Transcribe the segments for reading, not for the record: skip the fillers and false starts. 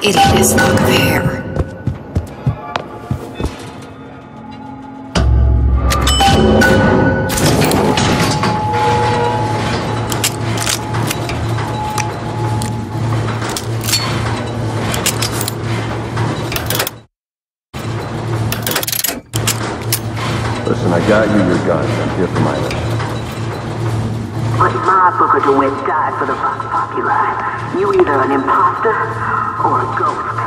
hideous lock of hair. Listen, I got you your guns. I'm here for my mission. But my Booker DeWitt died for the Vox Populi. You either an imposter or a ghost.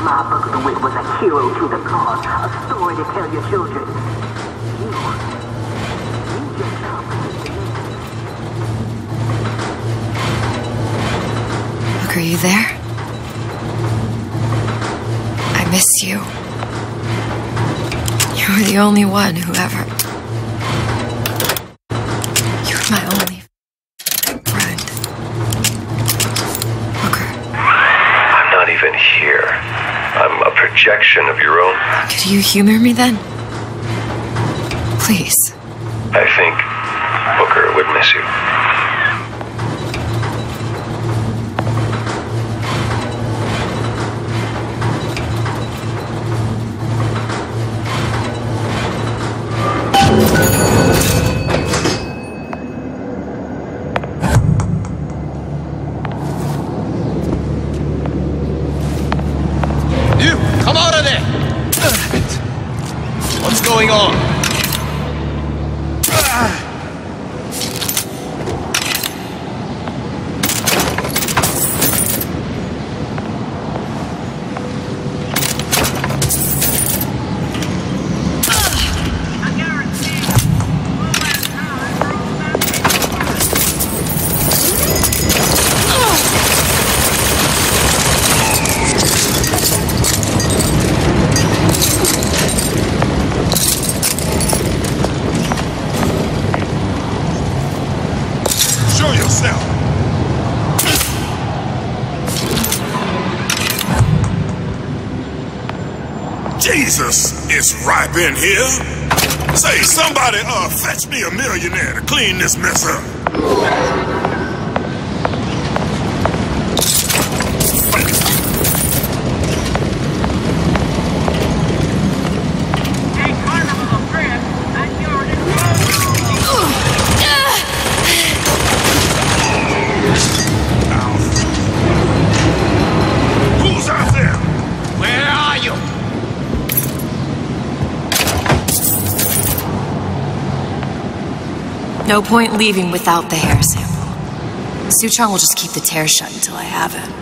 My Booker DeWitt was a hero to the cause, a story to tell your children. You just complicated the name. Look, are you there? I miss you. You were the only one who ever... You were my only friend. Booker. I'm not even here. I'm a projection of your own. Could you humor me then? Please. I think Booker would miss you. Come out of there! What's going on? Show yourself! Jesus, it's ripe in here. Say, somebody, fetch me a millionaire to clean this mess up. Who's out there? Where are you? No point leaving without the hair sample. Suchong will just keep the tear shut until I have it.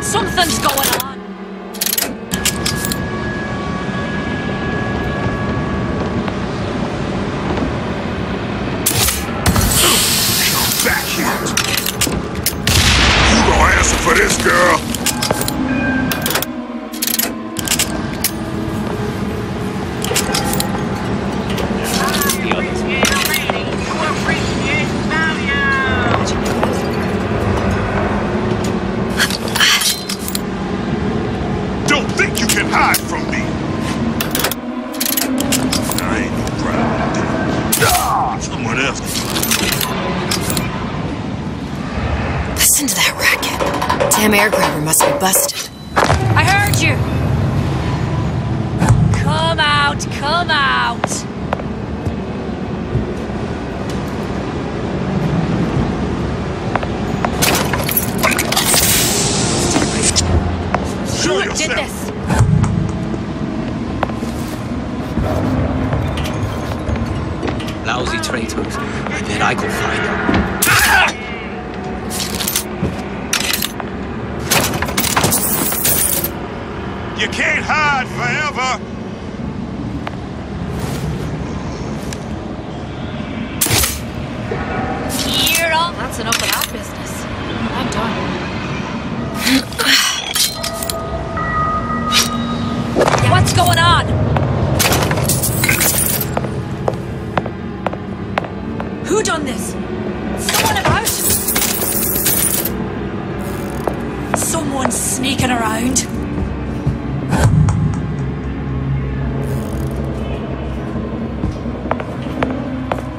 Something's going on. Back here. You gonna answer for this, girl? Don't think you can hide from me. I ain't no problem. Someone else can. Listen to that racket. Damn air grabber must be busted. I heard you! Come out, come out! Show Who yourself. did this? Lousy traitors. I bet I could find them. You can't hide forever. You're all. That's enough of that business. I'm done. What's going on? Who done this? Someone about? Someone sneaking around?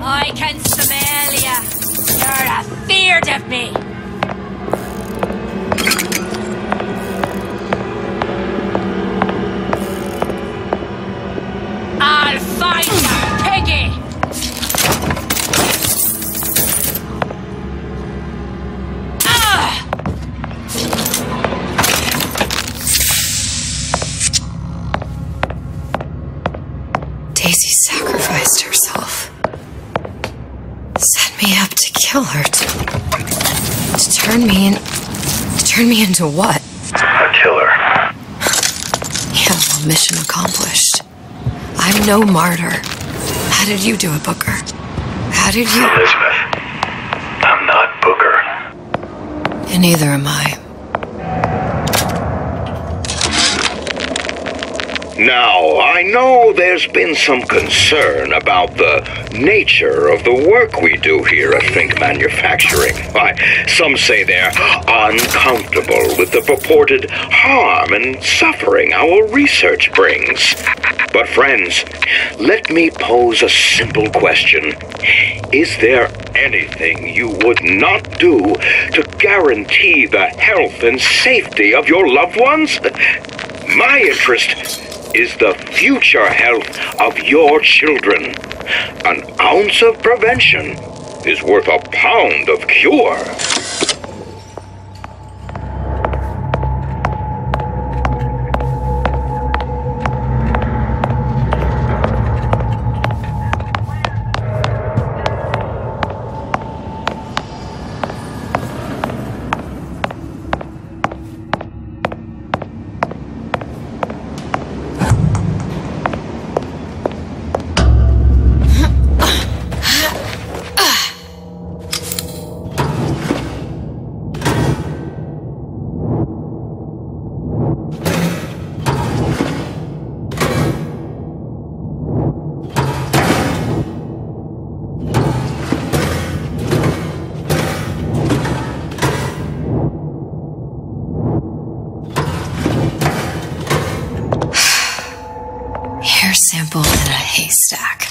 I can smell ya. You're afeard of me. I'll find ya, piggy. Daisy sacrificed herself. Set me up to kill her. To turn me into what? A killer. Yeah, well, mission accomplished. I'm no martyr. How did you do it, Booker? How did you... Elizabeth, I'm not Booker. And neither am I. Now, I know there's been some concern about the nature of the work we do here at Think Manufacturing. Why, some say they're uncomfortable with the purported harm and suffering our research brings. But friends, let me pose a simple question. Is there anything you would not do to guarantee the health and safety of your loved ones? My interest is the future health of your children. An ounce of prevention is worth a pound of cure. Hair sample in a haystack.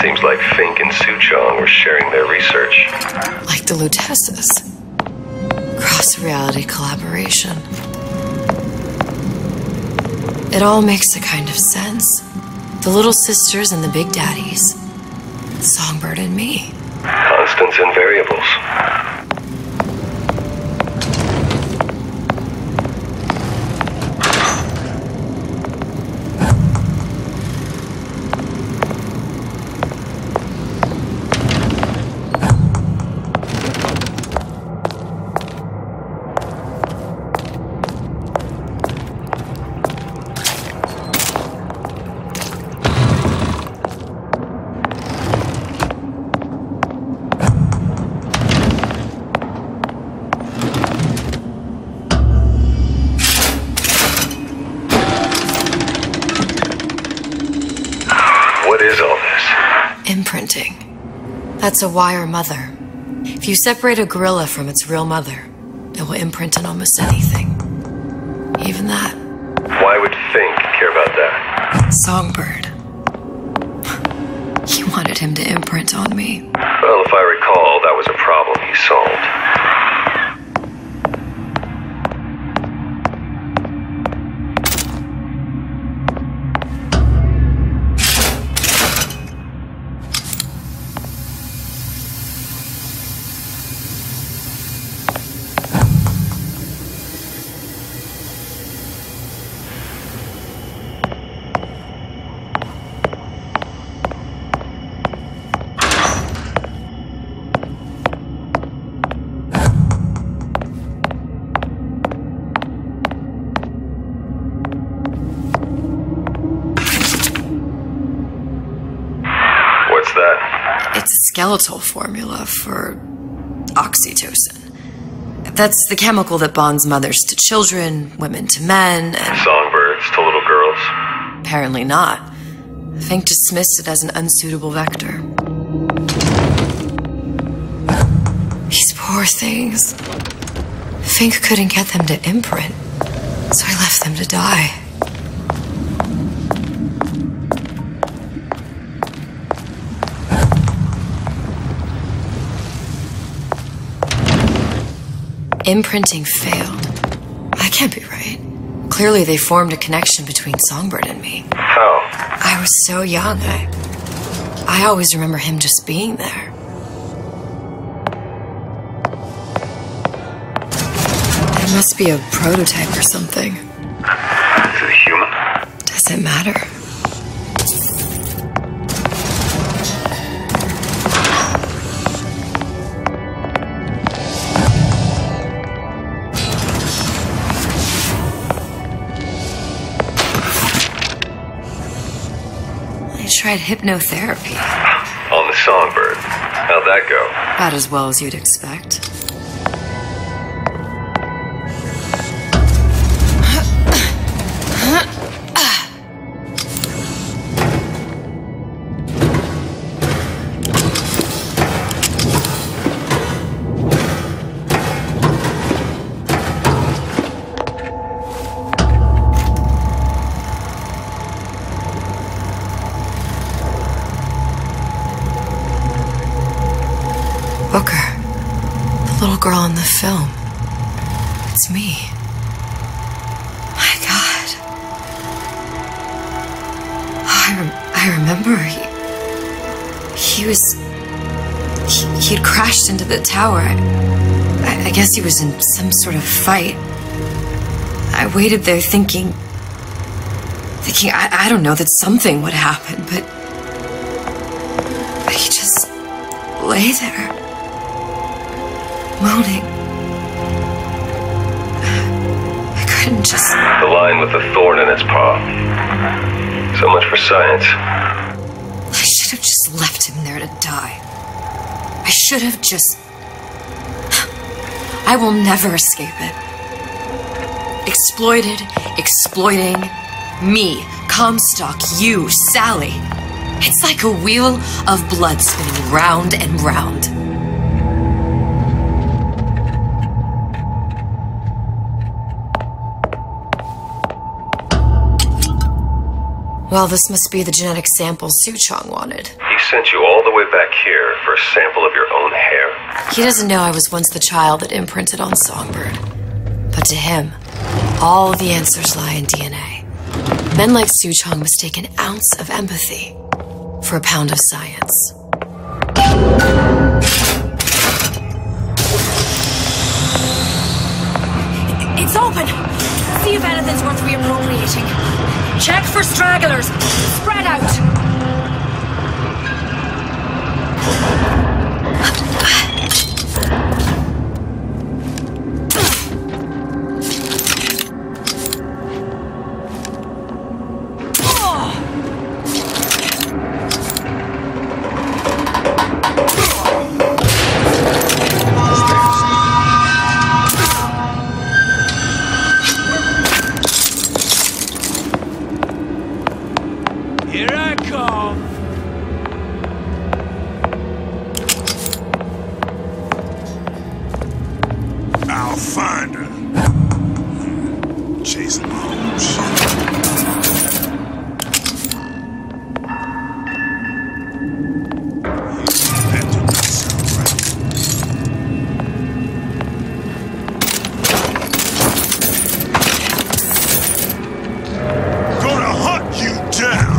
Seems like Fink and Suchong were sharing their research. Like the Lutesses. Cross-reality collaboration. It all makes a kind of sense. The little sisters and the big daddies. Songbird and me. Constants and variables. What is all this? Imprinting. That's a wire mother. If you separate a gorilla from its real mother, it will imprint on almost anything. Even that. Why would Fink care about that? Songbird. He wanted him to imprint on me. Well, if I recall, that was a problem he solved. It's a skeletal formula for oxytocin. That's the chemical that bonds mothers to children, women to men, and... Songbirds to little girls. Apparently not. Fink dismissed it as an unsuitable vector. These poor things. Fink couldn't get them to imprint, so I left them to die. Imprinting failed. That can't be right. Clearly they formed a connection between Songbird and me. How? I was so young. I always remember him just being there. It must be a prototype or something. Is it human? Does it matter? I tried hypnotherapy. On the Songbird. How'd that go? About as well as you'd expect. Booker, the little girl in the film. It's me. My God. Oh, I remember he'd crashed into the tower. I guess he was in some sort of fight. I waited there thinking I don't know, that something would happen, but he just lay there. Moaning. I couldn't just... The line with the thorn in its paw. So much for science. I should have just left him there to die. I should have just... I will never escape it. Exploited, exploiting, me, Comstock, you, Sally. It's like a wheel of blood spinning round and round. Well, this must be the genetic sample Suchong wanted. He sent you all the way back here for a sample of your own hair? He doesn't know I was once the child that imprinted on Songbird. But to him, all the answers lie in DNA. Men like Suchong mistake an ounce of empathy for a pound of science. It's open! See if anything's worth reappropriating. Check for stragglers. Spread out. I'll find her. Chase them all. That did not sound right. Gonna hunt you down.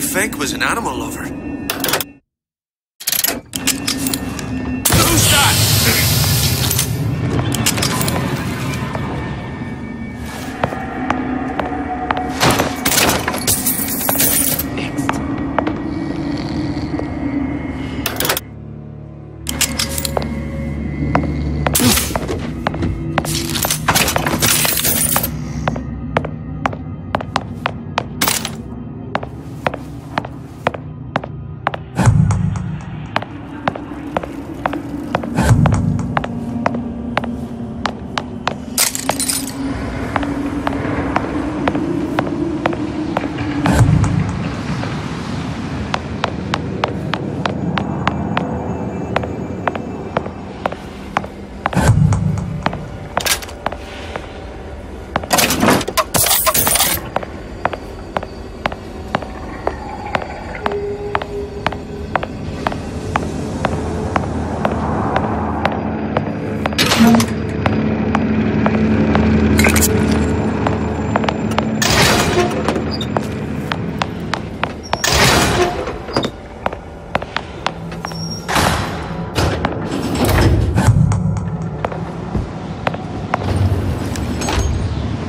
Fink was an animal lover. Who's that?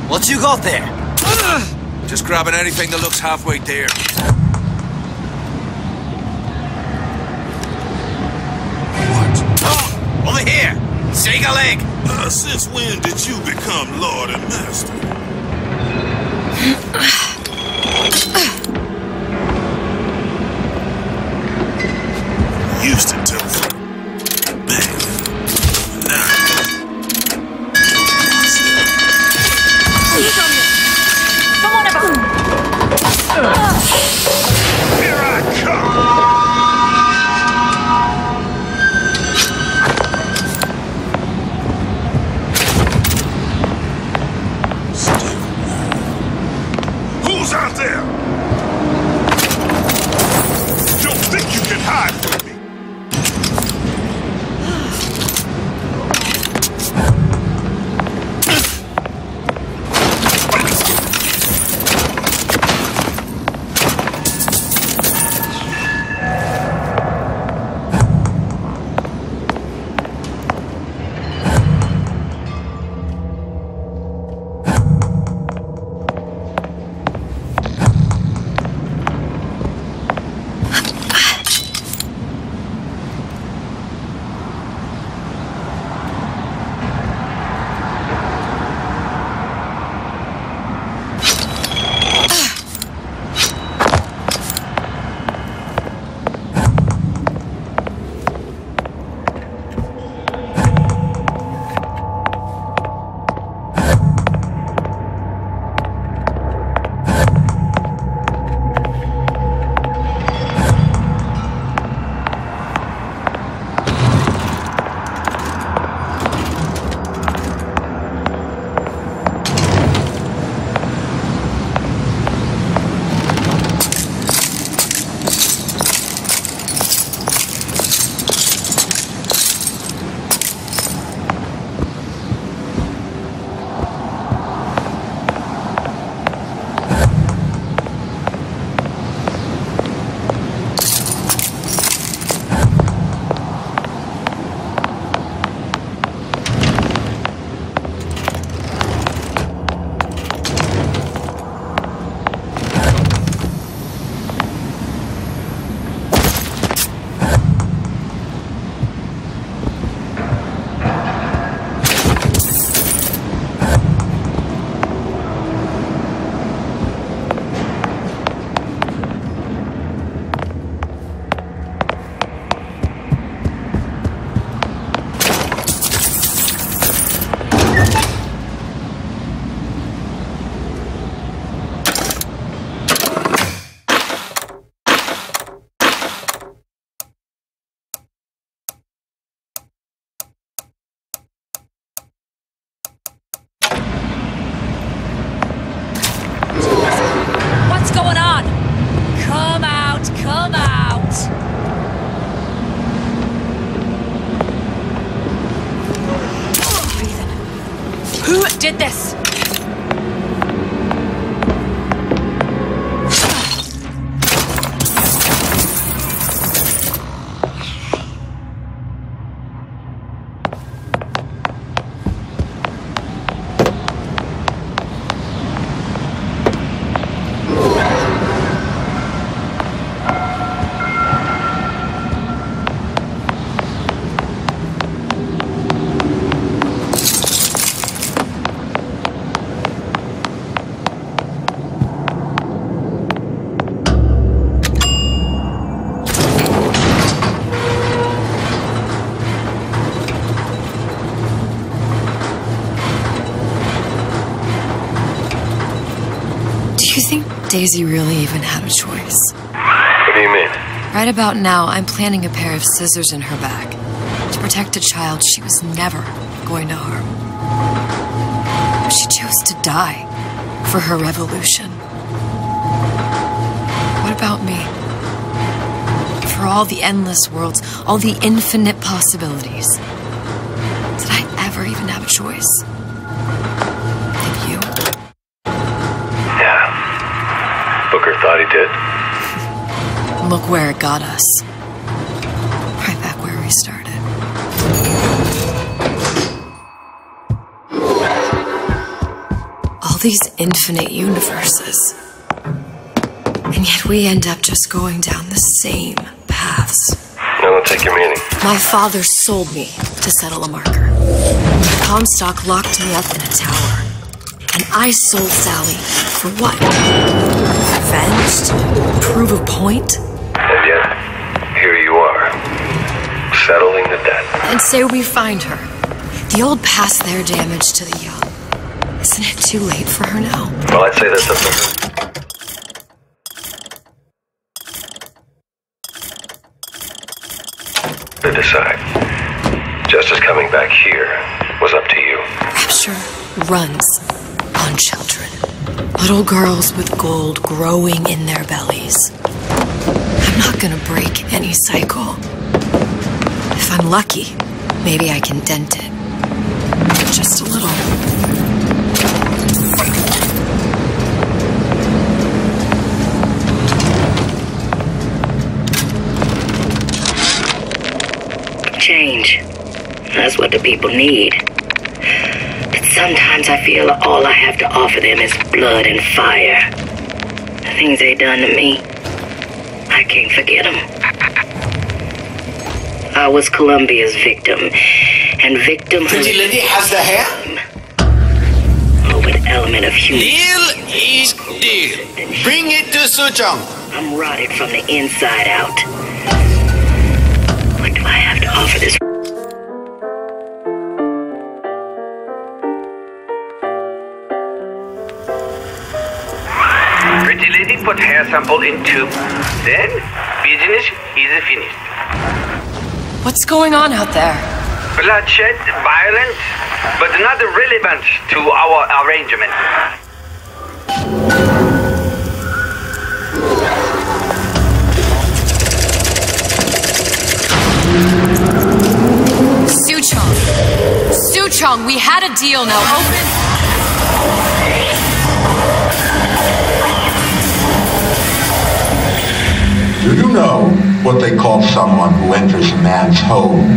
What you got there? Just grabbing anything that looks halfway there. What? Oh, over here! Shake a leg! Since when did you become Lord and Master? Used to tell folk, man, now. Someone about. Here I come! Who's out there? Don't think you can hide from me. Who did this? Daisy really even had a choice. What do you mean? Right about now, I'm planting a pair of scissors in her back to protect a child she was never going to harm. She chose to die for her revolution. What about me? For all the endless worlds, all the infinite possibilities. Did I ever even have a choice? Did you? Booker thought he did. Look where it got us. Right back where we started. All these infinite universes. And yet we end up just going down the same paths. No, don't take your meaning. My father sold me to settle a marker. Comstock locked me up in a tower. And I sold Sally for what? Revenge? Prove a point? And yet, here you are, settling the debt. And say we find her. The old past their damage to the young. Isn't it too late for her now? Well, I'd say that's up to decide. Justice coming back here was up to you. Rapture runs on children. Little girls with gold growing in their bellies. I'm not gonna break any cycle. If I'm lucky, maybe I can dent it. Just a little. Change. That's what the people need. But sometimes I feel all I have to offer them is blood and fire. The things they done to me, I can't forget them. I was Columbia's victim, and victimhood... Pretty lady has the hair? Oh, with element of human... Deal is deal. Bring it to Suchong. I'm rotted from the inside out. What do I have to offer this... Pretty lady put hair sample in tube. Then, business is finished. What's going on out there? Bloodshed, violence, but not relevant to our arrangement. Suchong, we had a deal, now open... Do you know what they call someone who enters a man's home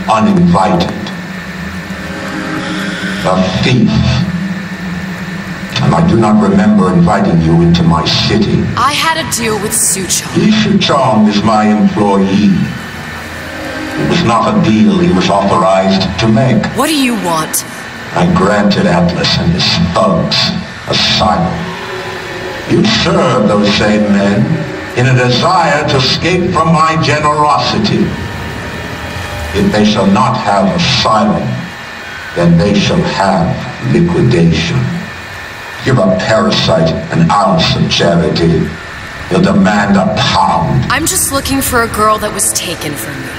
uninvited? A thief. And I do not remember inviting you into my city. I had a deal with Suchong. Suchong is my employee. It was not a deal he was authorized to make. What do you want? I granted Atlas and his thugs asylum. You serve those same men in a desire to escape from my generosity. If they shall not have asylum, then they shall have liquidation. Give a parasite an ounce of charity, he'll demand a pound. I'm just looking for a girl that was taken from me.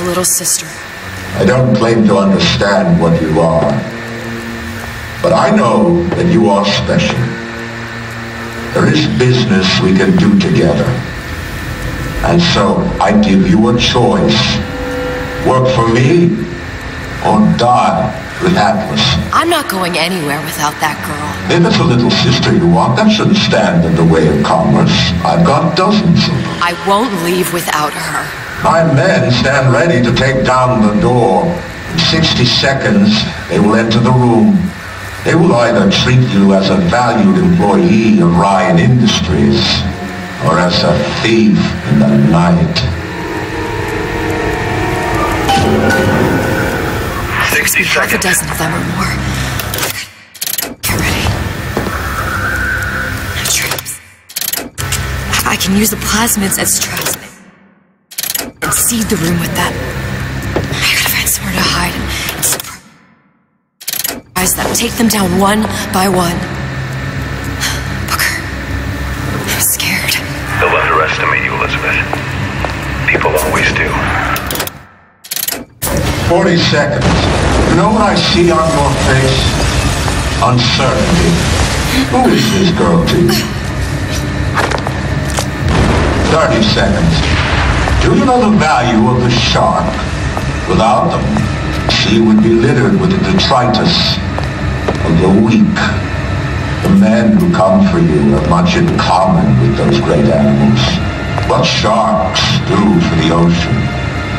A little sister. I don't claim to understand what you are, but I know that you are special. There is business we can do together. And so I give you a choice. Work for me or die with Atlas. I'm not going anywhere without that girl. If it's a little sister you want, that shouldn't stand in the way of commerce. I've got dozens of them. I won't leave without her. My men stand ready to take down the door. In 60 seconds, they will enter the room. They will either treat you as a valued employee of Ryan Industries, or as a thief in the night. 60 half a seconds. dozen of them or more. Get ready. No traps. I can use the plasmids as traps and seed the room with them. I gotta find somewhere to hide and surprise them. Take them down one by one. Booker, I'm scared. They'll underestimate you, Elizabeth. People always do. 40 seconds. You know what I see on your face? Uncertainty. Who is this girl to you? 30 seconds. Do you know the value of the shark? Without them, the sea would be littered with the detritus of the weak. The men who come for you have much in common with those great animals. What sharks do for the ocean,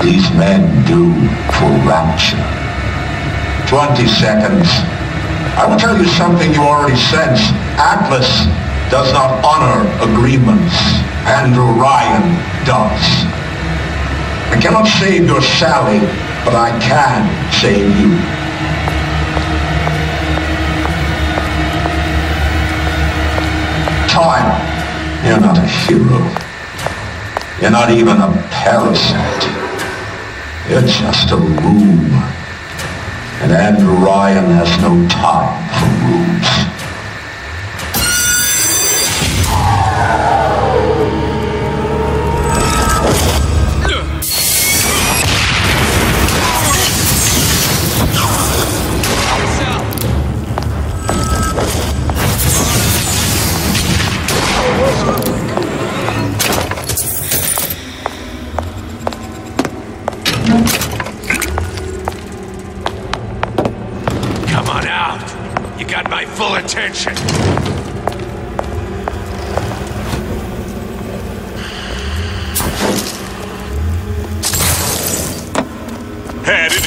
these men do for rapture. 20 seconds. I will tell you something you already sense. Atlas does not honor agreements. Andrew Ryan does. I cannot save your Sally, but I can save you. Time. You're not a hero. You're not even a parasite. You're just a room. And Andrew Ryan has no time for rooms. Come on out. You got my full attention. Had it.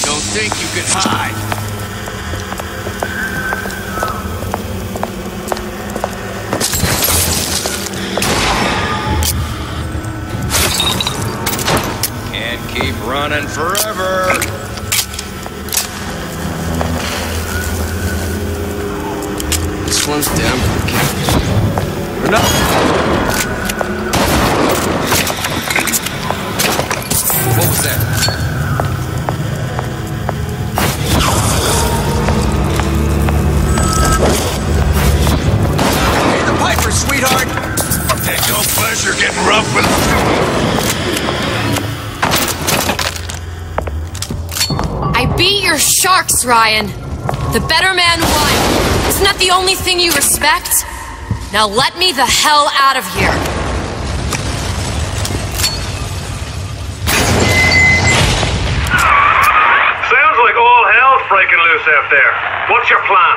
Don't think you can hide. Can't keep running forever. This one's down for the count. Or not. What was that? Pay the piper, sweetheart! Take no pleasure getting rough with I beat your sharks, Ryan. The better man won. Isn't that the only thing you respect? Now let me the hell out of here. Sounds like all hell's breaking loose out there. What's your plan?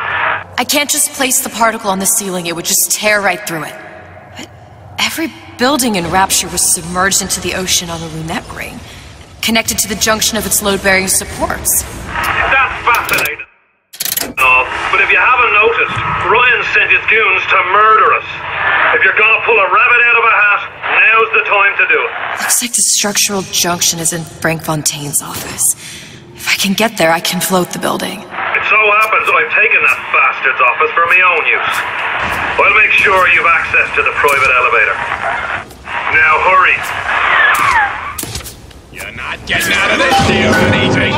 I can't just place the particle on the ceiling. It would just tear right through it. But every building in Rapture was submerged into the ocean on the lunette ring, connected to the junction of its load-bearing supports. That's fascinating. Oh, but if you haven't noticed, Ryan sent his goons to murder us. If you're gonna pull a rabbit out of a hat, now's the time to do it. Looks like the structural junction is in Frank Fontaine's office. If I can get there, I can float the building. It so happens I've taken that bastard's office for my own use. I'll make sure you've access to the private elevator. Now hurry. You're not getting out of this deal, easy.